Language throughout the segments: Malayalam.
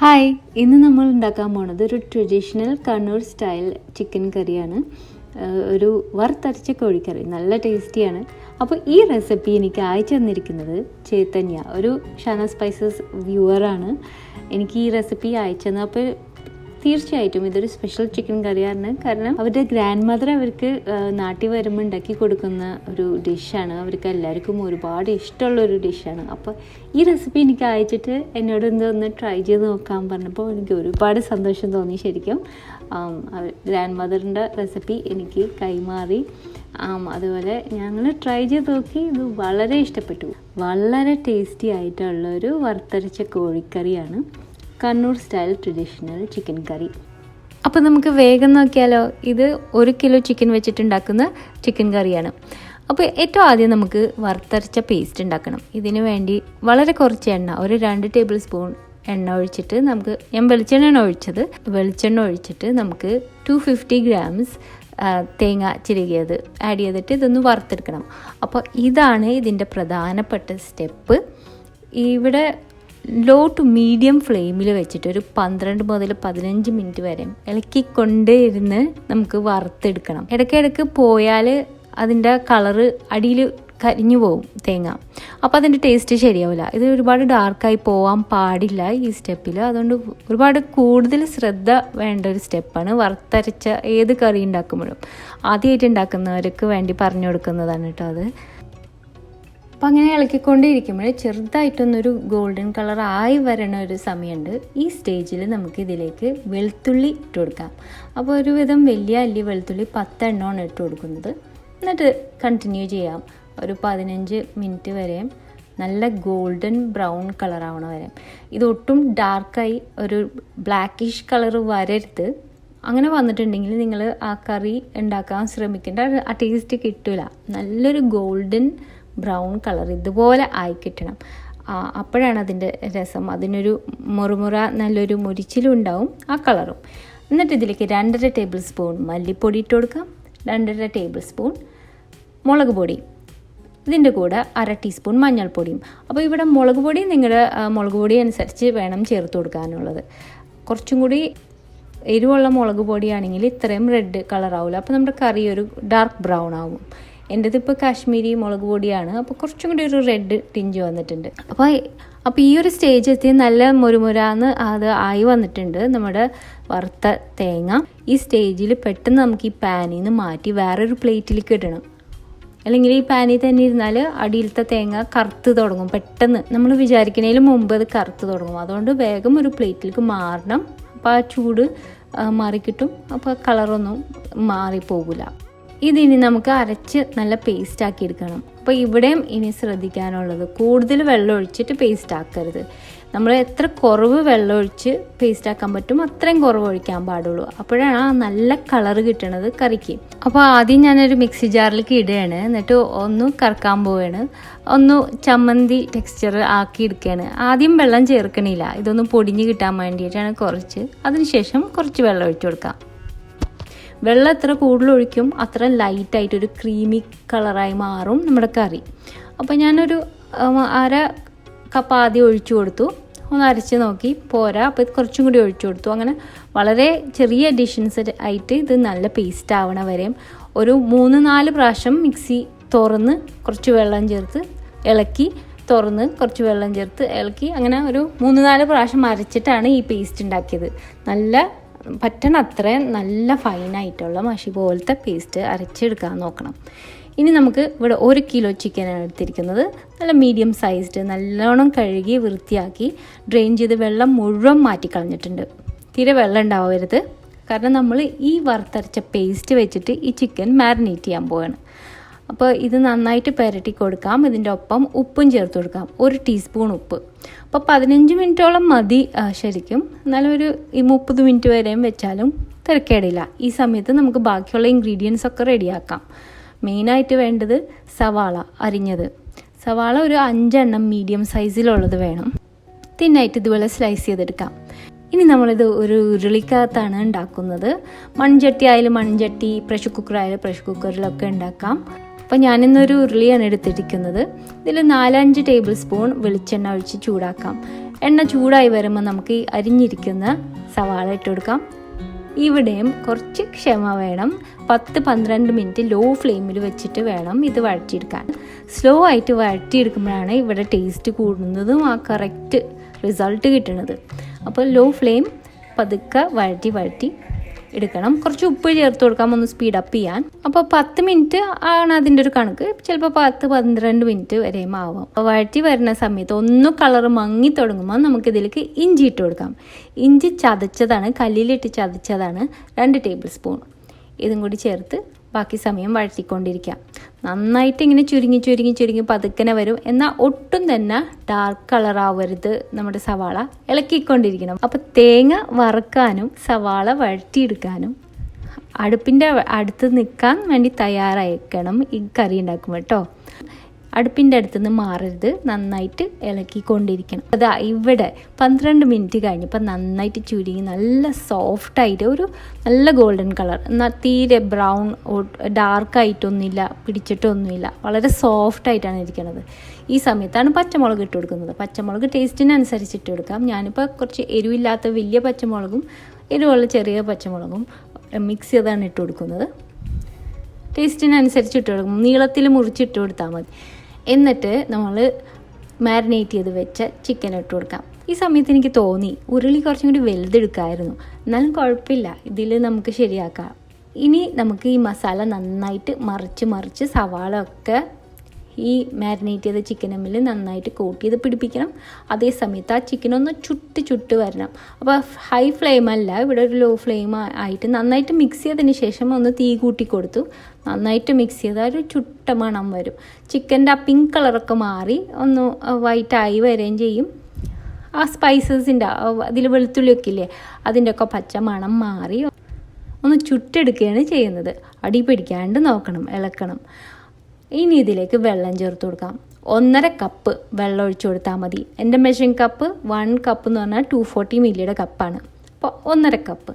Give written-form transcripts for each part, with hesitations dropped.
ഹായ്, ഇന്ന് നമ്മൾ ഉണ്ടാക്കാൻ പോണത് ഒരു ട്രഡീഷണൽ കണ്ണൂർ സ്റ്റൈൽ ചിക്കൻ കറിയാണ്. ഒരു വറുത്തരച്ച കോഴിക്കറി, നല്ല ടേസ്റ്റിയാണ്. അപ്പോൾ ഈ റെസിപ്പി എനിക്ക് അയച്ചു തന്നിരിക്കുന്നത് ചേതന്യ, ഒരു ഷാന സ്പൈസസ് വ്യൂവറാണ് എനിക്ക് ഈ റെസിപ്പി അയച്ചു തന്നത്. അപ്പോൾ തീർച്ചയായിട്ടും ഇതൊരു സ്പെഷ്യൽ ചിക്കൻ കറിയാണ്. കാരണം അവരുടെ ഗ്രാൻഡ് മദർ അവർക്ക് നാട്ടിൽ വരുമ്പോൾ ഉണ്ടാക്കി കൊടുക്കുന്ന ഒരു ഡിഷാണ്. അവർക്ക് എല്ലാവർക്കും ഒരുപാട് ഇഷ്ടമുള്ളൊരു ഡിഷാണ്. അപ്പോൾ ഈ റെസിപ്പി എനിക്ക് അയച്ചിട്ട് എന്നോട് ഒന്ന് ട്രൈ ചെയ്ത് നോക്കാൻ പറഞ്ഞപ്പോൾ എനിക്ക് ഒരുപാട് സന്തോഷം തോന്നി. ശരിക്കും ഗ്രാൻഡ് മദറിൻ്റെ റെസിപ്പി എനിക്ക് കൈമാറി. അതുപോലെ ഞങ്ങൾ ട്രൈ ചെയ്ത് നോക്കി, ഇത് വളരെ ഇഷ്ടപ്പെട്ടു. വളരെ ടേസ്റ്റി ആയിട്ടുള്ളൊരു വറുത്തരച്ച കോഴിക്കറിയാണ്, കണ്ണൂർ സ്റ്റൈൽ ട്രഡീഷണൽ ചിക്കൻ കറി. അപ്പോൾ നമുക്ക് വേഗം നോക്കിയാലോ. ഇത് 1 കിലോ ചിക്കൻ വെച്ചിട്ടുണ്ടാക്കുന്ന ചിക്കൻ കറിയാണ്. അപ്പോൾ ഏറ്റവും ആദ്യം നമുക്ക് വറുത്തരച്ച പേസ്റ്റ് ഉണ്ടാക്കണം. ഇതിനു വേണ്ടി വളരെ കുറച്ച് എണ്ണ, ഒരു 2 ടേബിൾ സ്പൂൺ എണ്ണ ഒഴിച്ചിട്ട് ഞാൻ വെളിച്ചെണ്ണ ഒഴിച്ചിട്ട് നമുക്ക് 250 ഗ്രാംസ് തേങ്ങ ചിരകിയത് ആഡ് ചെയ്തിട്ട് ഇതൊന്ന് വറുത്തെടുക്കണം. അപ്പോൾ ഇതാണ് ഇതിൻ്റെ പ്രധാനപ്പെട്ട സ്റ്റെപ്പ്. ഇവിടെ ലോ ടു മീഡിയം ഫ്ലെയിമിൽ വെച്ചിട്ട് ഒരു 12 മുതൽ 15 മിനിറ്റ് വരെ ഇളക്കിക്കൊണ്ടേ ഇരുന്ന് നമുക്ക് വറുത്തെടുക്കണം. ഇടയ്ക്കിടയ്ക്ക് പോയാൽ അതിൻ്റെ കളറ് അടിയിൽ കരിഞ്ഞു പോവും തേങ്ങ. അപ്പോൾ അതിൻ്റെ ടേസ്റ്റ് ശരിയാവില്ല. ഇത് ഒരുപാട് ഡാർക്കായി പോകാൻ പാടില്ല ഈ സ്റ്റെപ്പിൽ. അതുകൊണ്ട് ഒരുപാട് കൂടുതൽ ശ്രദ്ധ വേണ്ട ഒരു സ്റ്റെപ്പാണ് വറുത്തരച്ച ഏത് കറി ഉണ്ടാക്കുമ്പോഴും. ആദ്യമായിട്ട് ഉണ്ടാക്കുന്നവർക്ക് വേണ്ടി പറഞ്ഞു കൊടുക്കുന്നതാണ് കേട്ടോ അത്. അപ്പോൾ അങ്ങനെ ഇളക്കിക്കൊണ്ടേയിരിക്കുമ്പോൾ ചെറുതായിട്ടൊന്നൊരു ഗോൾഡൻ കളർ ആയി വരണ ഒരു സമയമുണ്ട്. ഈ സ്റ്റേജിൽ നമുക്ക് ഇതിലേക്ക് വെളുത്തുള്ളി ഇട്ട് കൊടുക്കാം. അപ്പോൾ ഒരുവിധം വലിയ അല്ലി വെളുത്തുള്ളി 10 എണ്ണമാണ് ഇട്ട് കൊടുക്കുന്നത്. എന്നിട്ട് കണ്ടിന്യൂ ചെയ്യാം ഒരു 15 മിനിറ്റ് വരെയും നല്ല ഗോൾഡൻ ബ്രൗൺ കളറാവണ വരെ. ഇതൊട്ടും ഡാർക്കായി ഒരു ബ്ലാക്കിഷ് കളർ വരരുത്. അങ്ങനെ വന്നിട്ടുണ്ടെങ്കിൽ നിങ്ങൾ ആ കറി ഉണ്ടാക്കാൻ ശ്രമിക്കേണ്ട, ആ ടേസ്റ്റ് കിട്ടില്ല. നല്ലൊരു ഗോൾഡൻ ബ്രൗൺ കളർ ഇതുപോലെ ആയി കിട്ടണം. അപ്പോഴാണ് അതിൻ്റെ രസം. അതിനൊരു മുറുമുറ നല്ലൊരു മുരിച്ചിലും ഉണ്ടാവും, ആ കളറും. എന്നിട്ട് ഇതിലേക്ക് 2.5 ടേബിൾ സ്പൂൺ മല്ലിപ്പൊടി ഇട്ട് കൊടുക്കാം, 2.5 ടേബിൾ സ്പൂൺ മുളക് പൊടി, ഇതിൻ്റെ കൂടെ 1/2 ടീസ്പൂൺ മഞ്ഞൾപ്പൊടിയും. അപ്പോൾ ഇവിടെ മുളക് പൊടി നിങ്ങളുടെ മുളക് പൊടി അനുസരിച്ച് വേണം ചേർത്ത് കൊടുക്കാനുള്ളത്. കുറച്ചും കൂടി എരിവുള്ള മുളക് പൊടിയാണെങ്കിൽ ഇത്രയും റെഡ് കളറാവില്ല. അപ്പോൾ നമ്മുടെ കറി ഒരു ഡാർക്ക് ബ്രൗൺ ആവും. എൻ്റെതിപ്പോൾ കാശ്മീരി മുളക് പൊടിയാണ്, അപ്പോൾ കുറച്ചും കൂടി ഒരു റെഡ് ടിഞ്ച് വന്നിട്ടുണ്ട്. അപ്പോൾ ഈ ഒരു സ്റ്റേജ് എത്തി നല്ല മുരുമുരാന്ന് അത് ആയി വന്നിട്ടുണ്ട് നമ്മുടെ വറുത്ത തേങ്ങ. ഈ സ്റ്റേജിൽ പെട്ടെന്ന് നമുക്ക് ഈ പാനിൽ നിന്ന് മാറ്റി വേറൊരു പ്ലേറ്റിലേക്ക് ഇടണം. അല്ലെങ്കിൽ ഈ പാനിൽ തന്നെ ഇരുന്നാൽ അടിയിലത്തെ തേങ്ങ കറുത്ത് തുടങ്ങും. പെട്ടെന്ന് നമ്മൾ വിചാരിക്കുന്നതിന് മുമ്പ് അത് കറുത്ത് തുടങ്ങും. അതുകൊണ്ട് വേഗം ഒരു പ്ലേറ്റിലേക്ക് മാറണം. അപ്പോൾ ആ ചൂട് മാറിക്കിട്ടും. അപ്പോൾ കളറൊന്നും മാറിപ്പോകില്ല. ഇതിനി നമുക്ക് അരച്ച് നല്ല പേസ്റ്റ് ആക്കി എടുക്കണം. അപ്പോൾ ഇവിടെയും ഇനി ശ്രദ്ധിക്കാനുള്ളത്, കൂടുതൽ വെള്ളം ഒഴിച്ചിട്ട് പേസ്റ്റ് ആക്കരുത്. നമ്മൾ എത്ര കുറവ് വെള്ളം ഒഴിച്ച് പേസ്റ്റ് ആക്കാൻ പറ്റും അത്രയും കുറവ് ഒഴിക്കാൻ പാടുള്ളൂ. അപ്പോഴാണ് ആ നല്ല കളറ് കിട്ടണത് കറിക്ക്. അപ്പോൾ ആദ്യം ഞാനൊരു മിക്സി ജാറിലേക്ക് ഇടുകയാണ്. എന്നിട്ട് ഒന്ന് കറക്കാൻ പോവുകയാണ്. ഒന്ന് ചമ്മന്തി ടെക്സ്ചർ ആക്കി എടുക്കുകയാണ്. ആദ്യം വെള്ളം ചേർക്കണില്ല, ഇതൊന്ന് പൊടിഞ്ഞ് കിട്ടാൻ വേണ്ടിയിട്ടാണ് കുറച്ച്. അതിനുശേഷം കുറച്ച് വെള്ളം ഒഴിച്ചു കൊടുക്കാം. വെള്ളം എത്ര കൂടുതൽ ഒഴിക്കും അത്ര ലൈറ്റായിട്ടൊരു ക്രീമി കളറായി മാറും നമ്മുടെ കറി. അപ്പോൾ ഞാനൊരു 1/2 കപ്പ് ആദ്യം ഒഴിച്ചു കൊടുത്തു. ഒന്ന് അരച്ച് നോക്കി പോരാ, അപ്പോൾ കുറച്ചും കൂടി ഒഴിച്ചു കൊടുത്തു. അങ്ങനെ വളരെ ചെറിയ അഡീഷൻസ് ആയിട്ട് ഇത് നല്ല പേസ്റ്റ് ആവണ വരെയും ഒരു 3-4 പ്രാവശ്യം മിക്സി തുറന്ന് കുറച്ച് വെള്ളം ചേർത്ത് ഇളക്കി, തുറന്ന് കുറച്ച് വെള്ളം ചേർത്ത് ഇളക്കി, അങ്ങനെ ഒരു 3-4 പ്രാവശ്യം അരച്ചിട്ടാണ് ഈ പേസ്റ്റ് ഉണ്ടാക്കിയത്. പറ്റണ അത്രയും നല്ല ഫൈനായിട്ടുള്ള മഷി പോലത്തെ പേസ്റ്റ് അരച്ചെടുക്കാൻ നോക്കണം. ഇനി നമുക്ക് ഇവിടെ 1 കിലോ ചിക്കനാണ് എടുത്തിരിക്കുന്നത്. നല്ല മീഡിയം സൈസ്ഡ്, നല്ലോണം കഴുകി വൃത്തിയാക്കി ഡ്രെയിൻ ചെയ്ത് വെള്ളം മുഴുവൻ മാറ്റിക്കളഞ്ഞിട്ടുണ്ട്. തീരെ വെള്ളം ഉണ്ടാവരുത്. കാരണം നമ്മൾ ഈ വറുത്തരച്ച പേസ്റ്റ് വെച്ചിട്ട് ഈ ചിക്കൻ മാരിനേറ്റ് ചെയ്യാൻ പോവുകയാണ്. അപ്പോൾ ഇത് നന്നായിട്ട് പുരട്ടി കൊടുക്കാം. ഇതിൻ്റെ ഒപ്പം ഉപ്പും ചേർത്ത് കൊടുക്കാം, 1 ടീസ്പൂൺ ഉപ്പ്. അപ്പോൾ 15 മിനിറ്റോളം മതി ശരിക്കും. എന്നാലും ഒരു 30 മിനിറ്റ് വരെയും വെച്ചാലും തിരക്കേടില്ല. ഈ സമയത്ത് നമുക്ക് ബാക്കിയുള്ള ഇൻഗ്രീഡിയൻസ് ഒക്കെ റെഡിയാക്കാം. മെയിനായിട്ട് വേണ്ടത് സവാള അരിഞ്ഞത്. സവാള ഒരു 5 എണ്ണം മീഡിയം സൈസിലുള്ളത് വേണം. തിന്നായിട്ട് ഇതുപോലെ സ്ലൈസ് ചെയ്തെടുക്കാം. ഇനി നമ്മളിത് ഒരു ഉരുളിക്കകത്താണ് ഉണ്ടാക്കുന്നത്. മൺചട്ടി ആയാലും മൺചട്ടി, പ്രഷർ കുക്കർ ആയാലും പ്രഷർ കുക്കറിലൊക്കെ ഉണ്ടാക്കാം. അപ്പോൾ ഞാനിന്നൊരു ഉരുളിയാണ് എടുത്തിരിക്കുന്നത്. ഇതിൽ 4-5 ടേബിൾ സ്പൂൺ വെളിച്ചെണ്ണ ഒഴിച്ച് ചൂടാക്കാം. എണ്ണ ചൂടായി വരുമ്പോൾ നമുക്ക് ഈ അരിഞ്ഞിരിക്കുന്ന സവാള ഇട്ട് കൊടുക്കാം. ഇവിടെയും കുറച്ച് ക്ഷമ വേണം. 10-12 മിനിറ്റ് ലോ ഫ്ലെയിമിൽ വെച്ചിട്ട് വേണം ഇത് വഴറ്റിയെടുക്കാൻ. സ്ലോ ആയിട്ട് വഴറ്റിയെടുക്കുമ്പോഴാണ് ഇവിടെ ടേസ്റ്റ് കൂടുന്നതും ആ കറക്റ്റ് റിസൾട്ട് കിട്ടുന്നത്. അപ്പോൾ ലോ ഫ്ലെയിം പതുക്കെ വഴറ്റി എടുക്കണം. കുറച്ച് ഉപ്പ് ചേർത്ത് കൊടുക്കാം ഒന്ന് സ്പീഡ് അപ്പ് ചെയ്യാൻ. അപ്പോൾ 10 മിനിറ്റ് ആണ് അതിൻ്റെ ഒരു കണക്ക്. ചിലപ്പോൾ 10-12 മിനിറ്റ് വരെയും ആവാം. അപ്പോൾ വഴറ്റി വരുന്ന സമയത്ത് ഒന്ന് കളർ മങ്ങി തുടങ്ങുമ്പോൾ നമുക്കിതിലേക്ക് ഇഞ്ചി ഇട്ട് കൊടുക്കാം. ഇഞ്ചി ചതച്ചതാണ്, കല്ലിലിട്ട് ചതച്ചതാണ്, 2 ടേബിൾ സ്പൂൺ. ഇതും കൂടി ചേർത്ത് ബാക്കി സമയം വഴറ്റിക്കൊണ്ടിരിക്കാം. നന്നായിട്ട് ഇങ്ങനെ ചുരുങ്ങി പതുക്കനെ വരും. എന്നാൽ ഒട്ടും തന്നെ ഡാർക്ക് കളർ ആവരുത് നമ്മുടെ സവാള. ഇളക്കിക്കൊണ്ടിരിക്കണം. അപ്പോൾ തേങ്ങ വറുക്കാനും സവാള വഴറ്റിയെടുക്കാനും അടുപ്പിൻ്റെ അടുത്ത് നിൽക്കാൻ വേണ്ടി തയ്യാറായിരിക്കണം ഈ കറി ഉണ്ടാക്കുമ്പോൾ കേട്ടോ. അടുപ്പിൻ്റെ അടുത്തുനിന്ന് മാറരുത്, നന്നായിട്ട് ഇളക്കിക്കൊണ്ടിരിക്കണം. അതാ ഇവിടെ 12 മിനിറ്റ് കഴിഞ്ഞപ്പോൾ നന്നായിട്ട് ചുരുങ്ങി നല്ല സോഫ്റ്റായിട്ട് ഒരു നല്ല ഗോൾഡൻ കളർ. എന്നാൽ തീരെ ബ്രൗൺ ഡാർക്കായിട്ടൊന്നുമില്ല, പിടിച്ചിട്ടൊന്നുമില്ല, വളരെ സോഫ്റ്റായിട്ടാണ് ഇരിക്കുന്നത്. ഈ സമയത്താണ് പച്ചമുളക് ഇട്ട് കൊടുക്കുന്നത്. പച്ചമുളക് ടേസ്റ്റിനനുസരിച്ച് ഇട്ട് കൊടുക്കാം. ഞാനിപ്പോൾ കുറച്ച് എരിവില്ലാത്ത വലിയ പച്ചമുളകും എരിവുള്ള ചെറിയ പച്ചമുളകും മിക്സ് ചെയ്താണ് ഇട്ട് കൊടുക്കുന്നത്. ടേസ്റ്റിനനുസരിച്ച് ഇട്ട് കൊടുക്കും. നീളത്തിൽ മുറിച്ചിട്ട് കൊടുത്താൽ മതി. എന്നിട്ട് നമ്മൾ മാരിനേറ്റ് ചെയ്ത് വെച്ച ചിക്കൻ ഇട്ട് കൊടുക്കാം. ഈ സമയത്ത് എനിക്ക് തോന്നി ഉരുളി കുറച്ചും കൂടി വലുതെടുക്കാമായിരുന്നു. എന്നാലും കുഴപ്പമില്ല, ഇതിൽ നമുക്ക് ശരിയാക്കാം. ഇനി നമുക്ക് ഈ മസാല നന്നായിട്ട് മറിച്ച് സവാള ഒക്കെ ഈ മാരിനേറ്റ് ചെയ്ത ചിക്കനമ്മിൽ നന്നായിട്ട് കോട്ട് ചെയ്ത് പിടിപ്പിക്കണം. അതേ സമയത്ത് ആ ചിക്കനൊന്ന് ചുട്ട് വരണം. അപ്പോൾ ഹൈ ഫ്ലെയിം അല്ല, ഇവിടെ ഒരു ലോ ഫ്ലെയിം ആയിട്ട് നന്നായിട്ട് മിക്സ് ചെയ്തതിന് ശേഷം ഒന്ന് തീ കൂട്ടി കൊടുത്തു. നന്നായിട്ട് മിക്സ് ചെയ്താൽ ഒരു ചുട്ട മണം വരും. ചിക്കൻ്റെ ആ പിങ്ക് കളറൊക്കെ മാറി ഒന്ന് വൈറ്റായി വരികയും ചെയ്യും. ആ സ്പൈസസിൻ്റെ അതിൽ വെളുത്തുള്ളിയൊക്കെ ഇല്ലേ, അതിൻ്റെ ഒക്കെ പച്ച മണം മാറി ഒന്ന് ചുട്ടെടുക്കുകയാണ് ചെയ്യുന്നത്. അടി പിടിക്കാണ്ട് നോക്കണം, ഇളക്കണം. ഇനി ഇതിലേക്ക് വെള്ളം ചേർത്ത് കൊടുക്കാം. 1.5 കപ്പ് വെള്ളം ഒഴിച്ചു കൊടുത്താൽ മതി. എൻ്റെ മെഷറിംഗ് കപ്പ് 1 കപ്പ് എന്ന് പറഞ്ഞാൽ 240 മില്ലിയുടെ കപ്പാണ്. അപ്പോൾ 1.5 കപ്പ്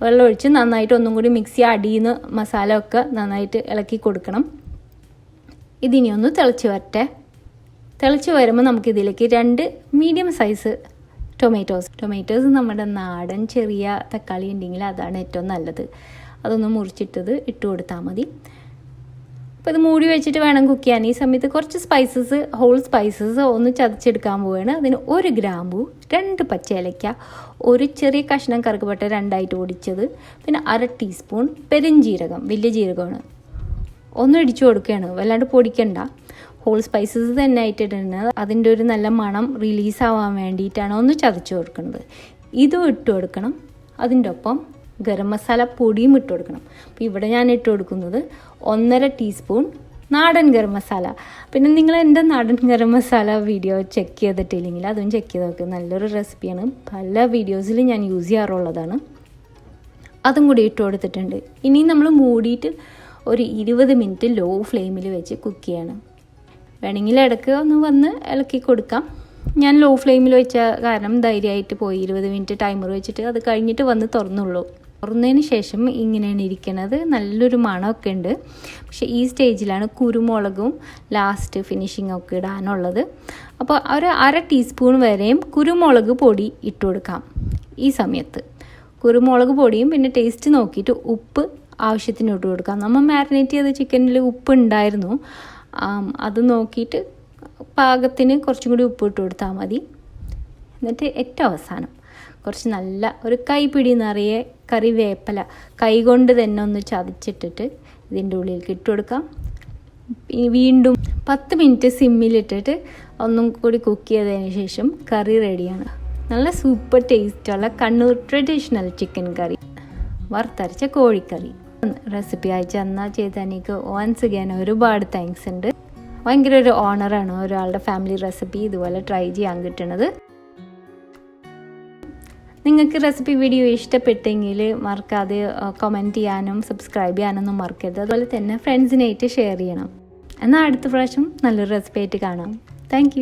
വെള്ളം ഒഴിച്ച് നന്നായിട്ട് ഒന്നും കൂടി മിക്സ് ചെയ്യുക. അടിയിൽ നിന്ന് മസാല ഒക്കെ നന്നായിട്ട് ഇളക്കി കൊടുക്കണം. ഇതിനി ഒന്ന് തിളച്ച് വരട്ടെ. തിളച്ച് വരുമ്പോൾ നമുക്കിതിലേക്ക് 2 മീഡിയം സൈസ് ടൊമാറ്റോസ് നമ്മുടെ നാടൻ ചെറിയ തക്കാളി ഉണ്ടെങ്കിൽ അതാണ് ഏറ്റവും നല്ലത്. അതൊന്ന് മുറിച്ചിട്ടത് ഇട്ട് കൊടുത്താൽ മതി. അപ്പോൾ ഇത് മൂടി വെച്ചിട്ട് വേണം കുക്ക് ചെയ്യാൻ. ഈ സമയത്ത് കുറച്ച് ഹോൾ സ്പൈസസ് ഒന്ന് ചതച്ചെടുക്കാൻ പോവുകയാണ്. അതിന് 1 ഗ്രാമ്പൂ, 2 പച്ച ഏലക്ക, ഒരു ചെറിയ കഷ്ണം കറുകപ്പട്ട 2ആയിട്ട് പൊടിച്ചത്, പിന്നെ 1/2 ടീസ്പൂൺ പെരുംജീരകം, വലിയ ജീരകമാണ്, ഒന്ന് ഇടിച്ചു കൊടുക്കുകയാണ്. വല്ലാണ്ട് പൊടിക്കണ്ട. ഹോൾ സ്പൈസസ് തന്നെ ആയിട്ടിടുന്നത് അതിൻ്റെ ഒരു നല്ല മണം റിലീസാവാൻ വേണ്ടിയിട്ടാണ് ഒന്ന് ചതച്ച് കൊടുക്കുന്നത്. ഇതും ഇട്ട് കൊടുക്കണം. അതിൻ്റെ ഒപ്പം ഗരം മസാല പൊടിയും ഇട്ട് കൊടുക്കണം. അപ്പോൾ ഇവിടെ ഞാൻ ഇട്ട് കൊടുക്കുന്നത് 1.5 ടീസ്പൂൺ നാടൻ ഗരം മസാല. പിന്നെ നിങ്ങൾ എൻ്റെ നാടൻ ഗരം മസാല വീഡിയോ ചെക്ക് ചെയ്തിട്ടില്ലെങ്കിൽ അതും ചെക്ക് ചെയ്ത് നോക്കുക. നല്ലൊരു റെസിപ്പിയാണ്, പല വീഡിയോസിൽ ഞാൻ യൂസ് ചെയ്യാറുള്ളതാണ്. അതും കൂടി ഇട്ട് കൊടുത്തിട്ടുണ്ട്. ഇനി നമ്മൾ മൂടിയിട്ട് ഒരു 20 മിനിറ്റ് ലോ ഫ്ലെയിമിൽ വെച്ച് കുക്ക് ചെയ്യണം. വേണമെങ്കിൽ ഇടയ്ക്ക് ഒന്ന് വന്ന് ഇളക്കി കൊടുക്കാം. ഞാൻ ലോ ഫ്ലെയിമിൽ വെച്ച കാരണം ധൈര്യമായിട്ട് പോയി 20 മിനിറ്റ് ടൈമർ വെച്ചിട്ട് അത് കഴിഞ്ഞിട്ട് വന്ന് തുറന്നതിന് ശേഷം ഇങ്ങനെയാണ് ഇരിക്കുന്നത്. നല്ലൊരു മണമൊക്കെ ഉണ്ട്. പക്ഷേ ഈ സ്റ്റേജിലാണ് കുരുമുളകും ലാസ്റ്റ് ഫിനിഷിംഗ് ഒക്കെ ഇടാനുള്ളത്. അപ്പോൾ ഒരു 1/2 ടീസ്പൂൺ വരെയും കുരുമുളക് പൊടി ഇട്ട് കൊടുക്കാം. ഈ സമയത്ത് കുരുമുളക് പൊടിയും പിന്നെ ടേസ്റ്റ് നോക്കിയിട്ട് ഉപ്പ് ആവശ്യത്തിന് ഇട്ട് കൊടുക്കാം. നമ്മൾ മാരിനേറ്റ് ചെയ്ത ചിക്കനിൽ ഉപ്പ് ഉണ്ടായിരുന്നു, അത് നോക്കിയിട്ട് പാകത്തിന് കുറച്ചും കൂടി ഉപ്പ് ഇട്ട് കൊടുത്താൽ മതി. എന്നിട്ട് ഏറ്റവും അവസാനം കുറച്ച് നല്ല ഒരു കൈപ്പിടി നിറയെ കറിവേപ്പില കൈ കൊണ്ട് തന്നെ ഒന്ന് ചതച്ചിട്ടിട്ട് ഇതിൻ്റെ ഉള്ളിലേക്ക് ഇട്ട് കൊടുക്കാം. വീണ്ടും 10 മിനിറ്റ് സിമ്മിലിട്ടിട്ട് ഒന്നും കൂടി കുക്ക് ചെയ്തതിന് ശേഷം കറി റെഡിയാണ്. നല്ല സൂപ്പർ ടേസ്റ്റുള്ള കണ്ണൂർ ട്രഡീഷണൽ ചിക്കൻ കറി, വറുത്തരച്ച കോഴിക്കറി. റെസിപ്പി അയച്ചു തന്ന ചേതനിക്ക് വൺസ് അഗൈൻ ഒരുപാട് താങ്ക്സ് ഉണ്ട്. ഭയങ്കര ഒരു ഓണറാണ് ഒരാളുടെ ഫാമിലി റെസിപ്പി ഇതുപോലെ ട്രൈ ചെയ്യാൻ കിട്ടുന്നത്. നിങ്ങൾക്ക് റെസിപ്പി വീഡിയോ ഇഷ്ടപ്പെട്ടെങ്കിൽ മറക്കാതെ കമൻറ്റ് ചെയ്യാനും സബ്സ്ക്രൈബ് ചെയ്യാനൊന്നും മറക്കരുത്. അതുപോലെ തന്നെ ഫ്രണ്ട്സിനായിട്ട് ഷെയർ ചെയ്യണം. എന്നാൽ അടുത്ത പ്രാവശ്യം നല്ലൊരു റെസിപ്പി ആയിട്ട് കാണാം. താങ്ക്